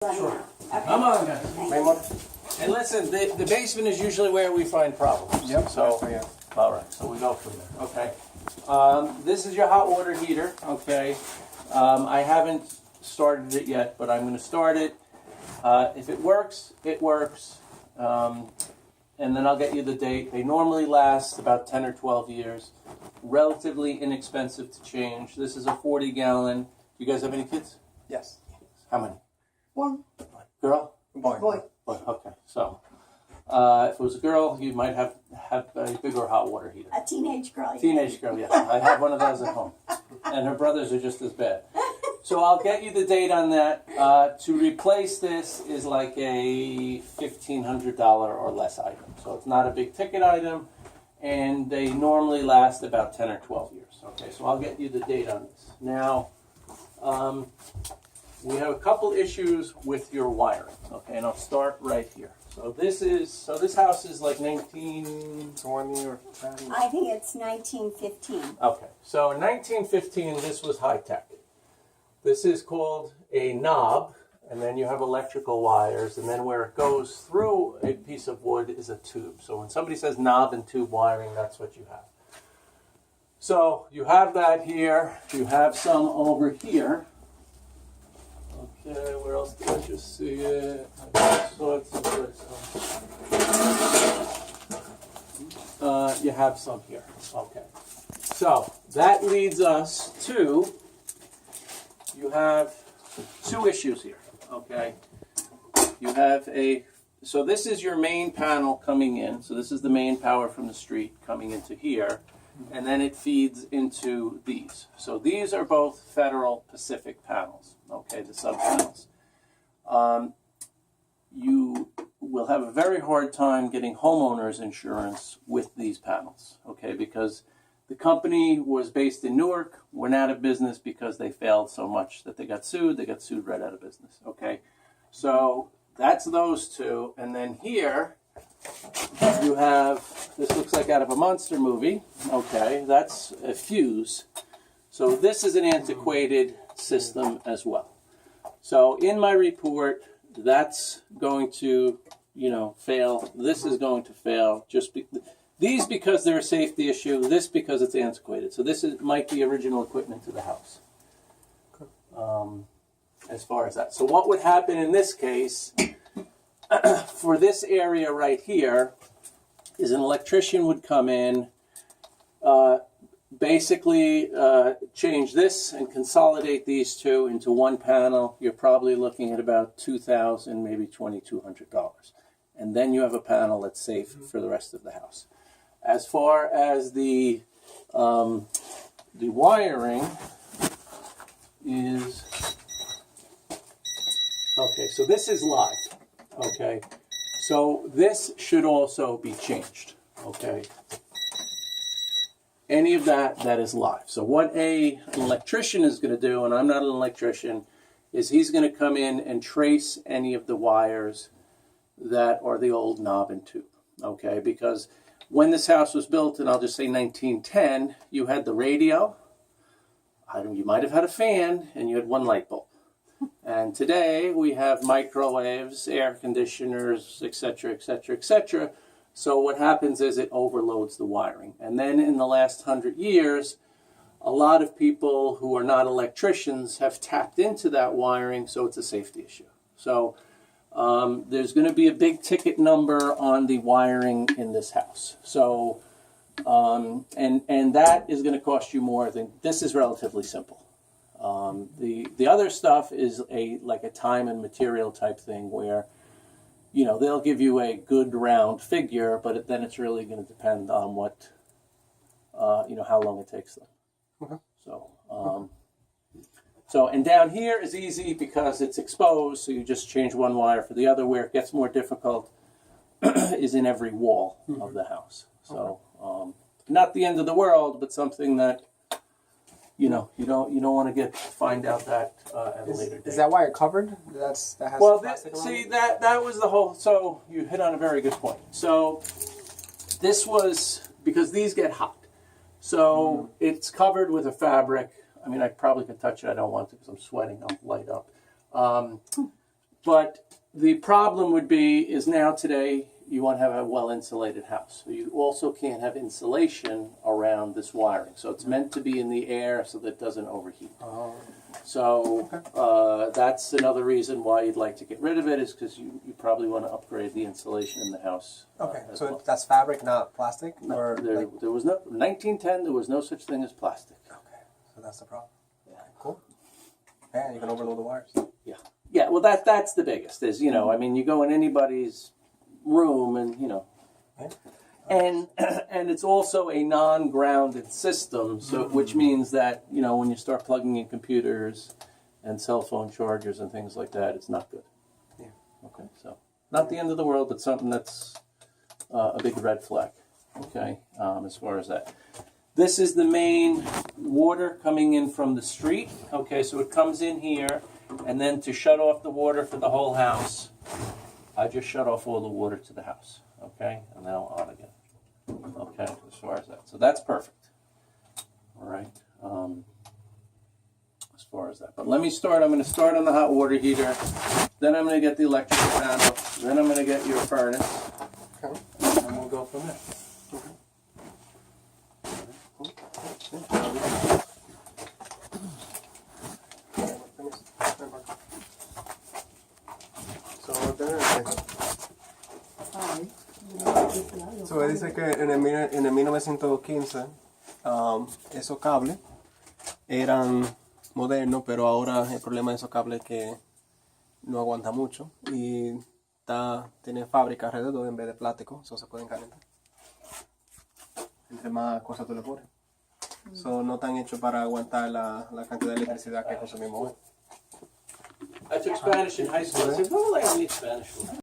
Sure. Okay. Come on, guys. Thank you. And listen, the basement is usually where we find problems. Yep. So, Yeah. all right, so we go from there. Okay. This is your hot water heater. Okay. I haven't started it yet, but I'm going to start it. If it works, it works. And then I'll get you the date. They normally last about 10 or 12 years. Relatively inexpensive to change. This is a 40-gallon. You guys have any kids? Yes. How many? One Girl? Boy. boy. Boy. Okay. So, if it was a girl, you might have a bigger hot water heater. A teenage girl. yeah. Teenage girl, yes. I have one of those at home. And her brothers are just as bad. So I'll get you the date on that. To replace this is like a $1,500 or less item. So it's not a big ticket item. And they normally last about 10 or 12 years. Okay, so I'll get you the date on this. Now, we have a couple issues with your wiring. Okay, and I'll start right here. So this house is like 1920 or 10. I think it's 1915. Okay, so in 1915, this was high tech. This is called a knob, and then you have electrical wires, and then where it goes through a piece of wood is a tube. So when somebody says knob and tube wiring, that's what you have. So you have that here. You have some over here. Okay, where else did I just see it? I saw it someplace else. You have some here. Okay. So that leads us to, you have two issues here. Okay. You have so this is your main panel coming in. So this is the main power from the street coming into here. And then it feeds into these. So these are both Federal Pacific panels, okay, the sub-panels. You will have a very hard time getting homeowners insurance with these panels, okay, because the company was based in Newark, went out of business because they failed so much that they got sued right out of business, okay. So that's those two, and then here, you have, this looks like out of a monster movie. Okay, that's a fuse. So this is an antiquated system as well. So in my report, that's going to, fail. This is going to fail. These because they're a safety issue. This because it's antiquated. So this might be original equipment to the house. As far as that. So what would happen in this case? For this area right here, is an electrician would come in, basically change this and consolidate these two into one panel. You're probably looking at about $2,000, maybe $2,200. And then you have a panel that's safe for the rest of the house. As far as the wiring is, okay, so this is live. Okay, so this should also be changed, okay? Any of that is live. So what an electrician is going to do, and I'm not an electrician, is he's going to come in and trace any of the wires that are the old knob and tube, okay? Because when this house was built, and I'll just say 1910, you had the radio, you might have had a fan, and you had one light bulb. And today we have microwaves, air conditioners, etc., etc., etc. So what happens is it overloads the wiring. And then in the last 100 years, a lot of people who are not electricians have tapped into that wiring, so it's a safety issue. So there's going to be a big ticket number on the wiring in this house. So, and that is going to cost you more than, this is relatively simple. The other stuff is like a time and material type thing where, they'll give you a good round figure, but then it's really going to depend on what, how long it takes them. Okay. So, and down here is easy because it's exposed, so you just change one wire for the other. Where it gets more difficult is in every wall of the house. So, not the end of the world, but something that, you don't want to find out that at a later date. Is that wire covered? That has plastic around it? that was the whole. So you hit on a very good point. So this was because these get hot. So it's covered with a fabric. I mean, I probably could touch it. I don't want to because I'm sweating. I'll light up. But the problem would be is now today you want to have a well-insulated house. So you also can't have insulation around this wiring. So it's meant to be in the air so that it doesn't overheat. Oh. So that's another reason why you'd like to get rid of it is because you probably want to upgrade the insulation in the house. Okay, as so well. that's fabric, not plastic? No, or there was no 1910. There was no such thing as plastic. Okay, so that's the problem. Yeah, cool. Yeah, you can overload the wires. Yeah. Well, that's the biggest. Is I mean, you go in anybody's room and Yeah. and it's also a non-grounded system, so which means that when you start plugging in computers and cell phone chargers and things like that, it's not good. Yeah. Okay, so not the end of the world, but something that's a big red flag. Okay, as far as that. This is the main water coming in from the street. Okay, so it comes in here, and then to shut off the water for the whole house, I just shut off all the water to the house. Okay, and now on again. Okay, as far as that. So that's perfect. All right. As far as that. But let me start. I'm going to start on the hot water heater. Then I'm going to get the electrical panel. Then I'm going to get your furnace. Okay. And we'll go from there. So dice que en el 1915 esos cables eran modernos, pero ahora el problema de esos cables es que no aguanta mucho y tiene fábrica alrededor en vez de plástico, eso se pueden calentar. Entre más cosas tú le pones. No están hechos para aguantar la cantidad de electricidad que consumimos hoy. I took Spanish in high school. I said, what will I need Spanish for?